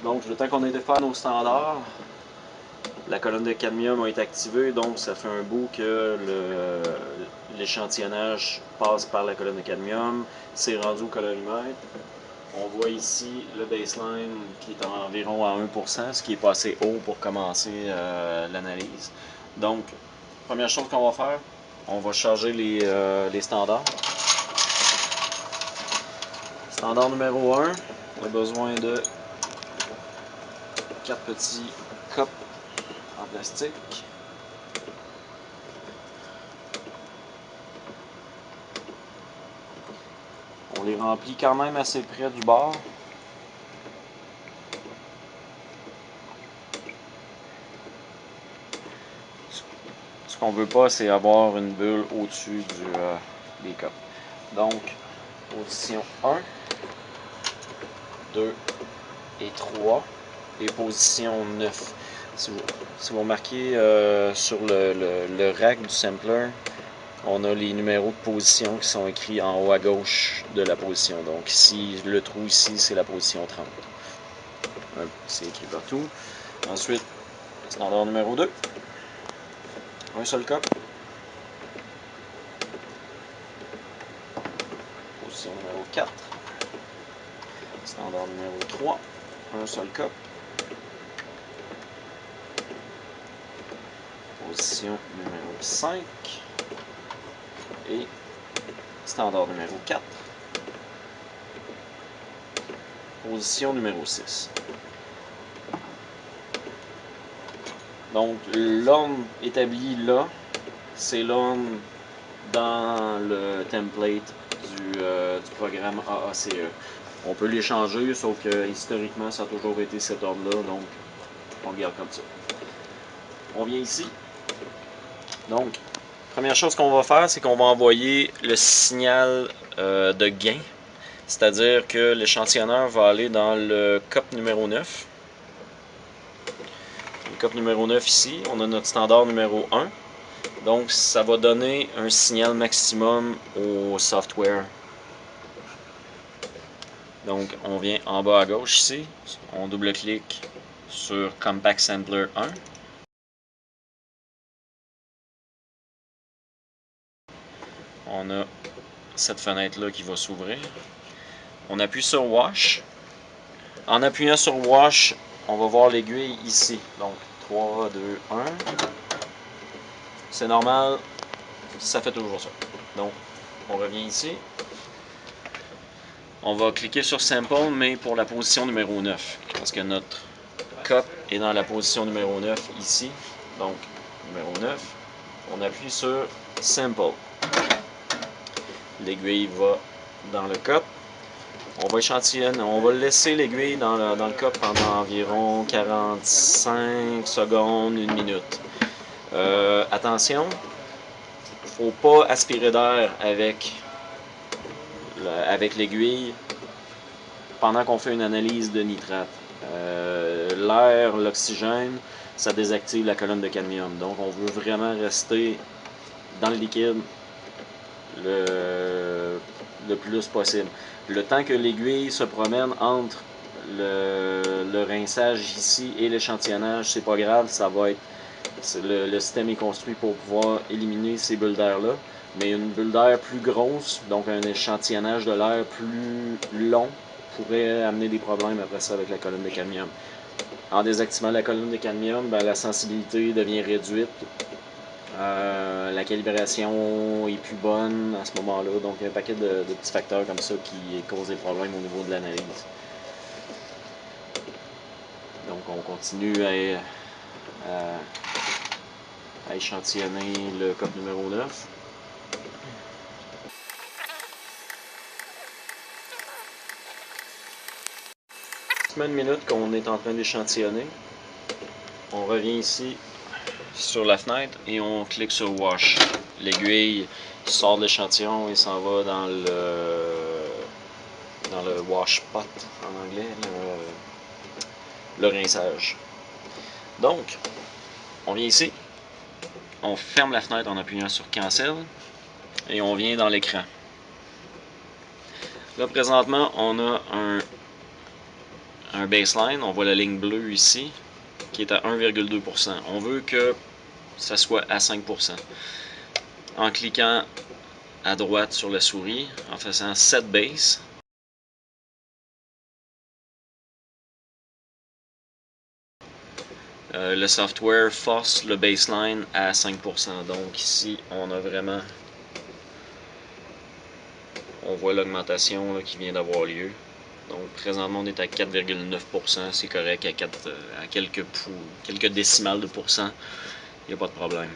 Donc, le temps qu'on ait de faire nos standards, la colonne de cadmium a été activée, donc ça fait un bout que l'échantillonnage passe par la colonne de cadmium. C'est rendu au coloromètre. On voit ici le baseline qui est environ à 1%, ce qui est pas assez haut pour commencer l'analyse. Donc, première chose qu'on va faire, on va charger les standards. Standard numéro 1, on a besoin de 4 petits cups en plastique. On les remplit quand même assez près du bord. Ce qu'on veut pas, c'est avoir une bulle au-dessus des cups. Donc, position 1, 2 et 3 et position 9. Si vous remarquez sur le rack du sampler, on a les numéros de position qui sont écrits en haut à gauche de la position. Donc ici, le trou ici, c'est la position 30. C'est écrit partout. Ensuite, standard numéro 2. Un seul cup. Position numéro 4. Standard numéro 3. Un seul cup. Position numéro 5. Et standard numéro 4. Position numéro 6. Donc, l'ordre établi là, c'est l'ordre dans le template du programme AACE. On peut les changer, sauf que historiquement, ça a toujours été cet ordre-là, donc on le garde comme ça. On vient ici. Donc, première chose qu'on va faire, c'est qu'on va envoyer le signal de gain. C'est-à-dire que l'échantillonneur va aller dans le cup numéro 9. Le cup numéro 9 ici, on a notre standard numéro 1. Donc, ça va donner un signal maximum au software. Donc, on vient en bas à gauche ici. On double-clique sur Compact Sampler 1. On a cette fenêtre-là qui va s'ouvrir. On appuie sur Wash. En appuyant sur Wash, on va voir l'aiguille ici. Donc, 3, 2, 1. C'est normal, ça fait toujours ça. Donc, on revient ici. On va cliquer sur Sample, mais pour la position numéro 9. Parce que notre cup est dans la position numéro 9 ici. Donc, numéro 9. On appuie sur Sample. L'aiguille va dans le cup. On va échantillonner, on va laisser l'aiguille dans le cup pendant environ 45 secondes, 1 minute. Attention, il ne faut pas aspirer d'air avec l'aiguille pendant qu'on fait une analyse de nitrate. L'air, l'oxygène, ça désactive la colonne de cadmium. Donc on veut vraiment rester dans le liquide le plus possible. Le temps que l'aiguille se promène entre le rinçage ici et l'échantillonnage, c'est pas grave, ça va être le système est construit pour pouvoir éliminer ces bulles d'air-là, mais une bulle d'air plus grosse, donc un échantillonnage de l'air plus long, pourrait amener des problèmes après ça avec la colonne de cadmium. En désactivant la colonne de cadmium, ben, la sensibilité devient réduite. La calibration est plus bonne à ce moment-là, donc il y a un paquet de petits facteurs comme ça qui causent des problèmes au niveau de l'analyse. Donc on continue à échantillonner le cup numéro 9. Ça fait une minute qu'on est en train d'échantillonner. On revient ici sur la fenêtre et on clique sur Wash. L'aiguille sort de l'échantillon et s'en va dans le wash pot en anglais, le rinçage. Donc, on vient ici, on ferme la fenêtre en appuyant sur Cancel et on vient dans l'écran. Là, présentement, on a un un baseline, on voit la ligne bleue ici, qui est à 1,2%. On veut que ça soit à 5%. En cliquant à droite sur la souris, en faisant Set Base, le software force le baseline à 5%. Donc ici, on a vraiment... On voit l'augmentation qui vient d'avoir lieu. Donc présentement, on est à 4,9%. C'est correct à quelques décimales de pourcent. Il n'y a pas de problème.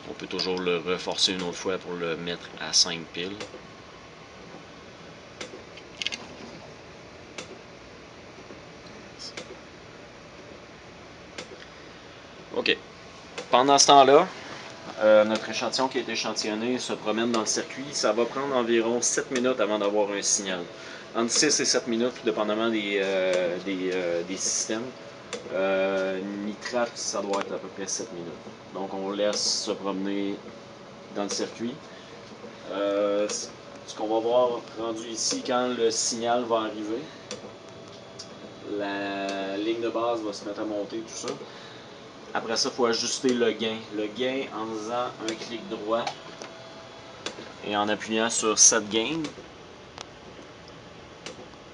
On peut toujours le reforcer une autre fois pour le mettre à 5 piles. OK. Pendant ce temps-là, notre échantillon qui est échantillonné se promène dans le circuit. Ça va prendre environ 7 minutes avant d'avoir un signal. Entre 6 et 7 minutes, dépendamment des systèmes. Nitrate, ça doit être à peu près 7 minutes. Donc on laisse se promener dans le circuit. Ce qu'on va voir rendu ici, quand le signal va arriver, la ligne de base va se mettre à monter, tout ça. Après ça, il faut ajuster le gain. Le gain en faisant un clic droit et en appuyant sur Set Gain.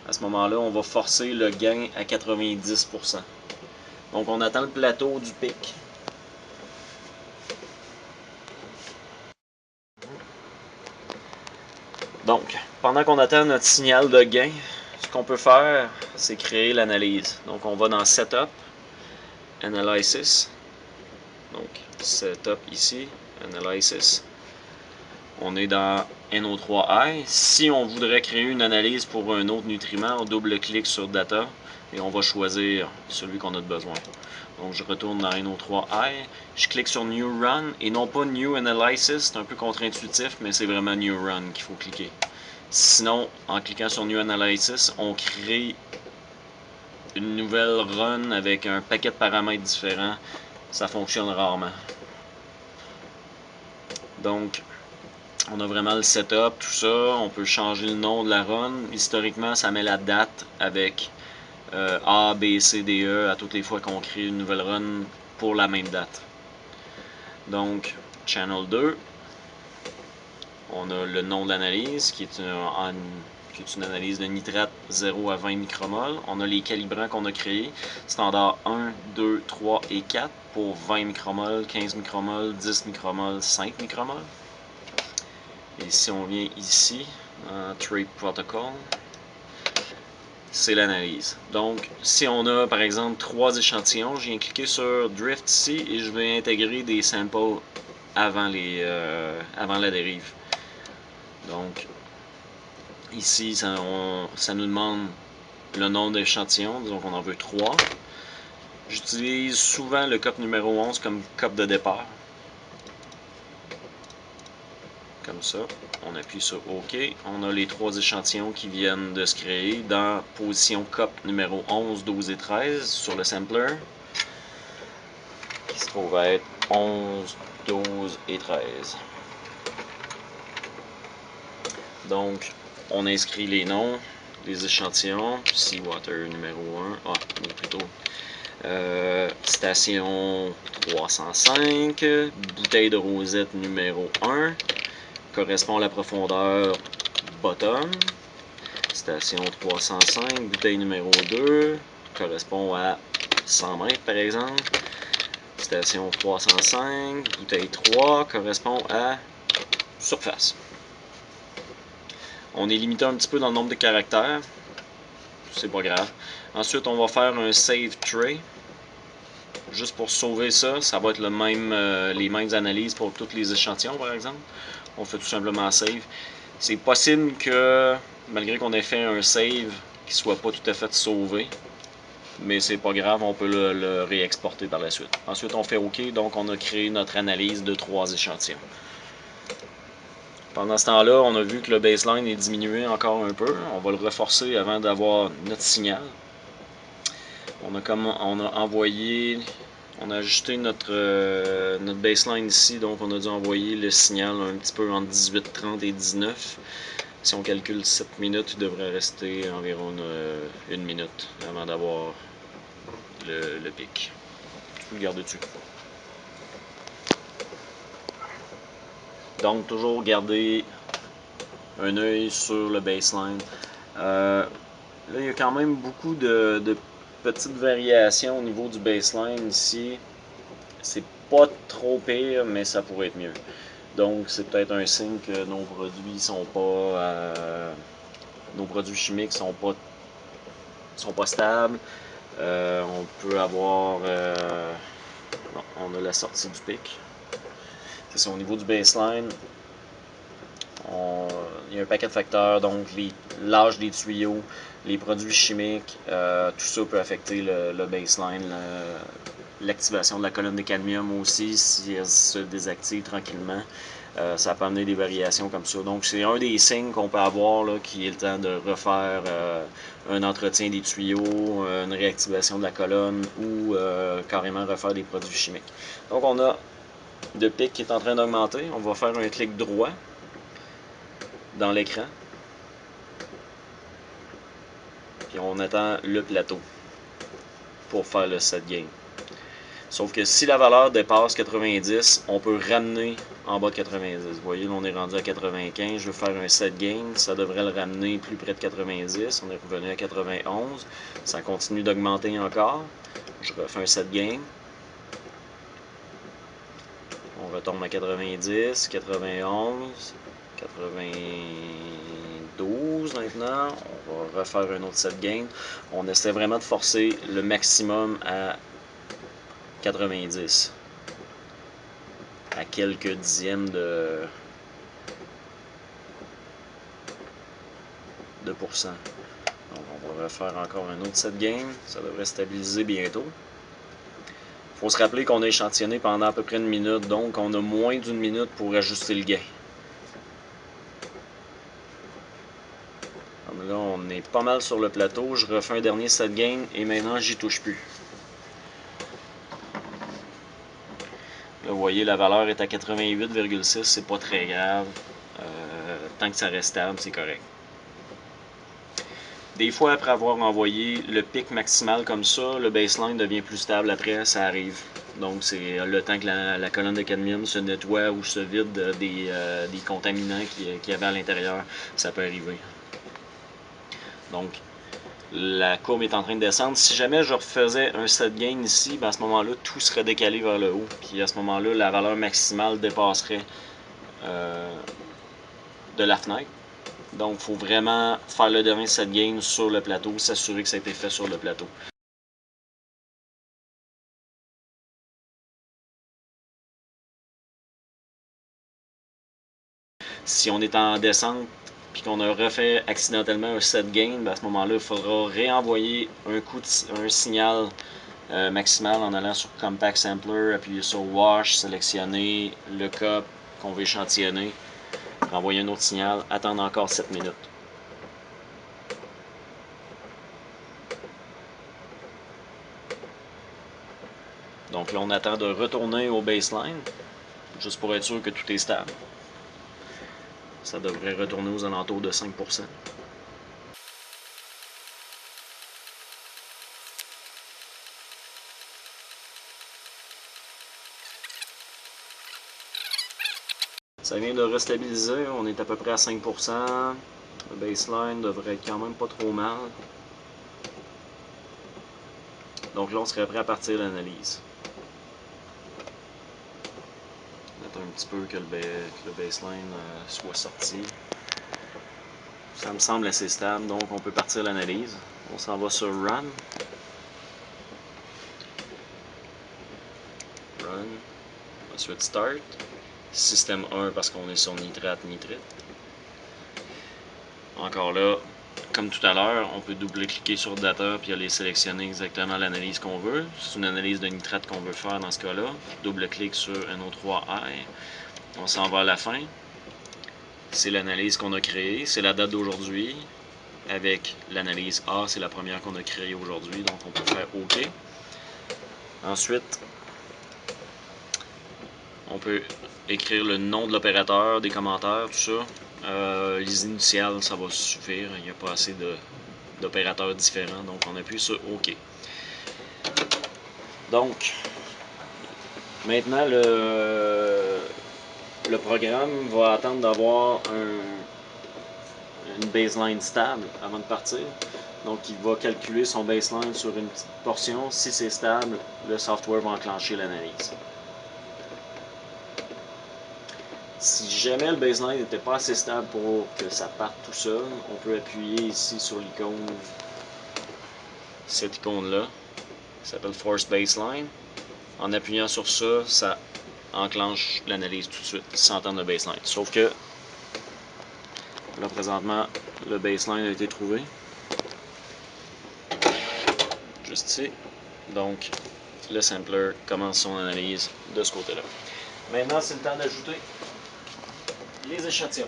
À ce moment-là, on va forcer le gain à 90%. Donc on attend le plateau du pic. Donc, pendant qu'on attend notre signal de gain, ce qu'on peut faire, c'est créer l'analyse. Donc on va dans Setup, Analysis. Donc Setup ici, Analysis. On est dans NO3I. Si on voudrait créer une analyse pour un autre nutriment, on double-clique sur Data et on va choisir celui qu'on a besoin. Donc je retourne dans NO3I, je clique sur New Run et non pas New Analysis, c'est un peu contre-intuitif, mais c'est vraiment New Run qu'il faut cliquer. Sinon, en cliquant sur New Analysis, on crée une nouvelle run avec un paquet de paramètres différents. Ça fonctionne rarement. Donc, on a vraiment le setup, tout ça. On peut changer le nom de la run. Historiquement, ça met la date avec A, B, C, D, E à toutes les fois qu'on crée une nouvelle run pour la même date. Donc, Channel 2. On a le nom de l'analyse qui est une analyse de nitrate 0 à 20 micromoles. On a les calibrants qu'on a créés, standard 1, 2, 3 et 4 pour 20 micromoles, 15 micromoles, 10 micromoles, 5 micromoles. Et si on vient ici, dans Trade Protocol, c'est l'analyse. Donc, si on a par exemple 3 échantillons, je viens cliquer sur Drift ici et je vais intégrer des samples avant la dérive. Donc, ici, ça nous demande le nombre d'échantillons, disons qu'on en veut 3. J'utilise souvent le COP numéro 11 comme COP de départ. Comme ça, on appuie sur OK. On a les 3 échantillons qui viennent de se créer dans position COP numéro 11, 12 et 13 sur le sampler, qui se trouve à être 11, 12 et 13. Donc, on inscrit les noms des échantillons. Seawater numéro 1. Plutôt. Station 305. Bouteille de rosette numéro 1. Correspond à la profondeur bottom. Station 305. Bouteille numéro 2. Correspond à 100 mètres par exemple. Station 305. Bouteille 3. Correspond à surface. On est limité un petit peu dans le nombre de caractères. C'est pas grave. Ensuite, on va faire un save tray. Juste pour sauver ça, ça va être les mêmes analyses pour tous les échantillons, par exemple. On fait tout simplement save. C'est possible que, malgré qu'on ait fait un save, qu'il ne soit pas tout à fait sauvé. Mais c'est pas grave, on peut le réexporter par la suite. Ensuite, on fait OK, donc on a créé notre analyse de 3 échantillons. Pendant ce temps-là, on a vu que le baseline est diminué encore un peu. On va le reforcer avant d'avoir notre signal. On a ajusté notre baseline ici, donc on a dû envoyer le signal un petit peu entre 18, 30 et 19. Si on calcule 7 minutes, il devrait rester environ une minute avant d'avoir le pic. Tu peux le garder dessus. Donc, toujours garder un œil sur le baseline. Là, il y a quand même beaucoup de petites variations au niveau du baseline ici. C'est pas trop pire, mais ça pourrait être mieux. Donc, c'est peut-être un signe que nos produits sont pas... nos produits chimiques sont pas stables. On peut avoir... bon, on a la sortie du pic. C'est au niveau du baseline. Il y a un paquet de facteurs, donc l'âge des tuyaux, les produits chimiques, tout ça peut affecter le baseline, l'activation de la colonne de cadmium aussi, si elle se désactive tranquillement. Ça peut amener des variations comme ça. Donc c'est un des signes qu'on peut avoir là, qui est le temps de refaire un entretien des tuyaux, une réactivation de la colonne ou carrément refaire des produits chimiques. Donc on a le pic qui est en train d'augmenter. On va faire un clic droit dans l'écran. Puis on attend le plateau pour faire le set gain. Sauf que si la valeur dépasse 90, on peut ramener en bas de 90. Vous voyez, là, on est rendu à 95. Je veux faire un set gain. Ça devrait le ramener plus près de 90. On est revenu à 91. Ça continue d'augmenter encore. Je refais un set gain. On retombe à 90, 91, 92 maintenant. On va refaire un autre set gain. On essaie vraiment de forcer le maximum à 90. À quelques dixièmes de pourcent. Donc on va refaire encore un autre set gain. Ça devrait stabiliser bientôt. Il faut se rappeler qu'on a échantillonné pendant à peu près une minute, donc on a moins d'une minute pour ajuster le gain. Donc là, on est pas mal sur le plateau. Je refais un dernier set gain et maintenant, j'y touche plus. Là, vous voyez, la valeur est à 88,6, c'est pas très grave. Tant que ça reste stable, c'est correct. Des fois, après avoir envoyé le pic maximal comme ça, le baseline devient plus stable après, ça arrive. Donc, c'est le temps que la colonne de cadmium se nettoie ou se vide des contaminants qu'il y avait à l'intérieur. Ça peut arriver. Donc, la courbe est en train de descendre. Si jamais je refaisais un set gain ici, ben à ce moment-là, tout serait décalé vers le haut. Puis à ce moment-là, la valeur maximale dépasserait de la fenêtre. Donc, il faut vraiment faire le dernier set gain sur le plateau, s'assurer que ça a été fait sur le plateau. Si on est en descente puis qu'on a refait accidentellement un set gain, ben à ce moment-là, il faudra réenvoyer un signal maximal en allant sur Compact Sampler, appuyer sur Wash, sélectionner le cup qu'on veut échantillonner, renvoyer un autre signal, attendre encore 7 minutes. Donc là, on attend de retourner au baseline, juste pour être sûr que tout est stable. Ça devrait retourner aux alentours de 5%. Ça vient de restabiliser, on est à peu près à 5%. Le baseline devrait être quand même pas trop mal. Donc là, on serait prêt à partir de l'analyse. Attends un petit peu que le baseline soit sorti. Ça me semble assez stable, donc on peut partir l'analyse. On s'en va sur Run. Run. Ensuite Start. Système 1 parce qu'on est sur nitrate. Encore là, comme tout à l'heure, on peut double-cliquer sur Data puis aller sélectionner exactement l'analyse qu'on veut. C'est une analyse de nitrate qu'on veut faire dans ce cas-là. Double-clic sur NO3R. On s'en va à la fin. C'est l'analyse qu'on a créée. C'est la date d'aujourd'hui. Avec l'analyse A, c'est la première qu'on a créée aujourd'hui. Donc on peut faire OK. Ensuite, on peut écrire le nom de l'opérateur, des commentaires, tout ça. Les initiales, ça va suffire. Il n'y a pas assez d'opérateurs différents. Donc, on appuie sur OK. Donc, maintenant, le programme va attendre d'avoir une baseline stable avant de partir. Donc, il va calculer son baseline sur une petite portion. Si c'est stable, le software va enclencher l'analyse. Si jamais le baseline n'était pas assez stable pour que ça parte tout seul, on peut appuyer ici sur l'icône, cette icône-là, qui s'appelle Force Baseline. En appuyant sur ça, ça enclenche l'analyse tout de suite, sans attendre le baseline. Sauf que, là présentement, le baseline a été trouvé. Juste ici. Donc, le sampler commence son analyse de ce côté-là. Maintenant, c'est le temps d'ajouter les échantillons.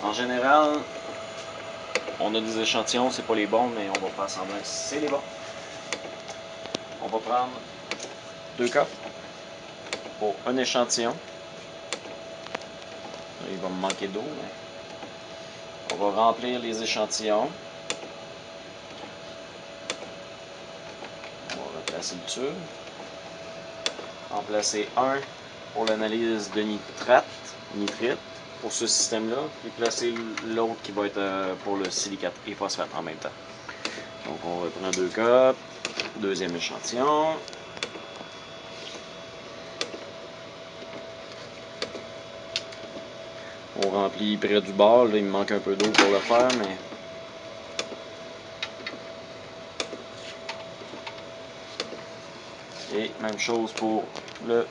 En général, on a des échantillons, c'est pas les bons, mais on va faire semblant que c'est les bons. On va prendre 2 cups pour un échantillon. Là, il va me manquer d'eau. On va remplir les échantillons. On va replacer le tube. En placer un pour l'analyse de nitrite pour ce système-là, et placer l'autre qui va être pour le silicate et phosphate en même temps. Donc on reprend 2 cups, deuxième échantillon. On remplit près du bord, là il me manque un peu d'eau pour le faire, mais et même chose pour le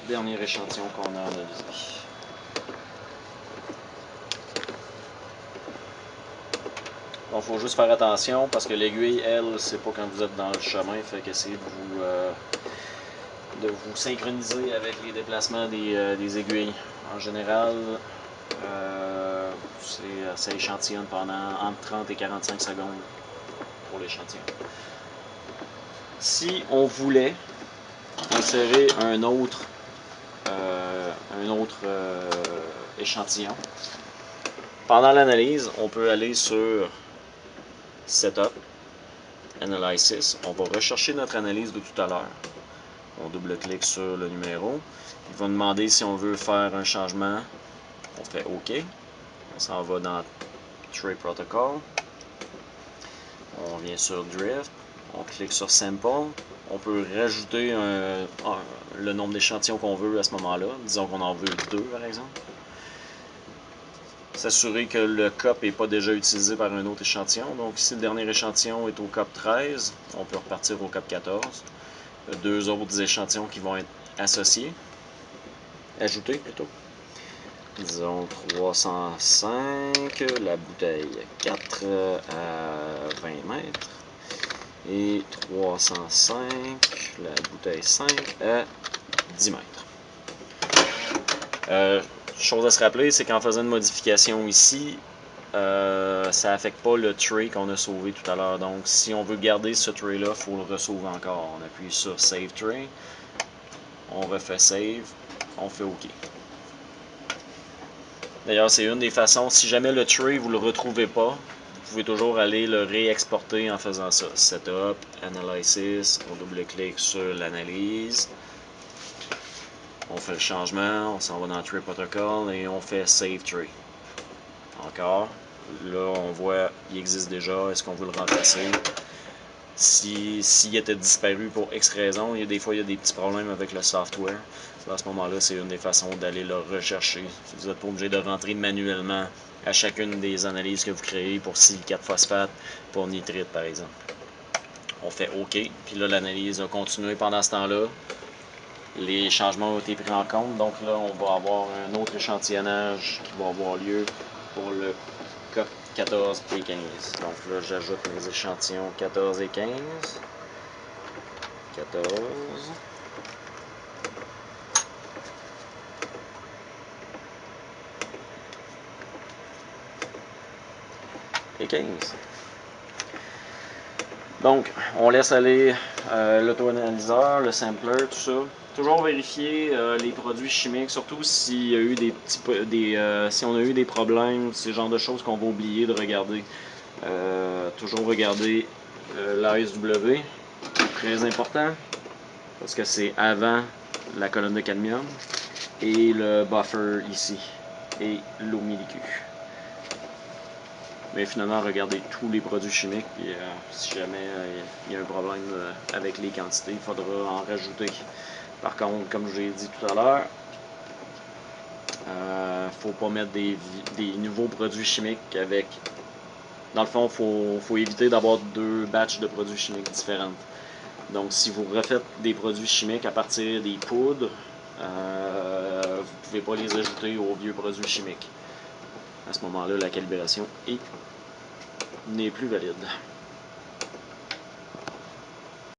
dernier échantillon qu'on a analysé. Bon, il faut juste faire attention parce que l'aiguille, elle, c'est pas quand vous êtes dans le chemin, fait qu'essayez de vous synchroniser avec les déplacements des aiguilles. En général, ça échantillonne pendant entre 30 et 45 secondes pour l'échantillon. Si on voulait insérer un autre échantillon, pendant l'analyse, on peut aller sur Setup, Analysis. On va rechercher notre analyse de tout à l'heure. On double-clique sur le numéro. Il va demander si on veut faire un changement. On fait OK. On s'en va dans Tray Protocol. On vient sur Drift. On clique sur Sample. On peut rajouter le nombre d'échantillons qu'on veut à ce moment-là. Disons qu'on en veut 2 par exemple. S'assurer que le cup n'est pas déjà utilisé par un autre échantillon. Donc si le dernier échantillon est au cup 13, on peut repartir au cup 14. Il y a 2 autres échantillons qui vont être associés. Ajoutés plutôt. Disons 305, la bouteille 4 à 20 mètres. Et 305, la bouteille 5 à 10 mètres. Chose à se rappeler, c'est qu'en faisant une modification ici, ça n'affecte pas le tray qu'on a sauvé tout à l'heure. Donc, si on veut garder ce tray-là, il faut le resauver encore. On appuie sur Save Tray, on refait Save, on fait OK. D'ailleurs, c'est une des façons, si jamais le tray, vous ne le retrouvez pas, vous pouvez toujours aller le réexporter en faisant ça. Setup, Analysis, on double-clique sur l'analyse. On fait le changement, on s'en va dans Tray Protocol et on fait Save Tray. Encore, là on voit, il existe déjà, est-ce qu'on veut le remplacer? S'il était disparu pour X raison, des fois il y a des petits problèmes avec le software. À ce moment-là, c'est une des façons d'aller le rechercher. Vous n'êtes pas obligé de rentrer manuellement à chacune des analyses que vous créez pour silicate phosphate, pour nitrite par exemple. On fait OK, puis là l'analyse a continué pendant ce temps-là. Les changements ont été pris en compte, donc là on va avoir un autre échantillonnage qui va avoir lieu pour le cup 14 et 15. Donc là j'ajoute mes échantillons 14 et 15. 14. Et 15. Donc, on laisse aller l'auto-analyseur, le sampler, tout ça. Toujours vérifier les produits chimiques, surtout s'il y a eu si on a eu des problèmes, c'est le genre de choses qu'on va oublier de regarder. Toujours regarder l'ASW, très important, parce que c'est avant la colonne de cadmium, et le buffer ici, et l'eau milicu. Mais finalement, regardez tous les produits chimiques, puis si jamais il y a un problème avec les quantités, il faudra en rajouter. Par contre, comme je l'ai dit tout à l'heure, faut pas mettre des nouveaux produits chimiques avec... Dans le fond, faut éviter d'avoir 2 batchs de produits chimiques différents. Donc, si vous refaites des produits chimiques à partir des poudres, vous pouvez pas les ajouter aux vieux produits chimiques. À ce moment-là, la calibration n'est plus valide.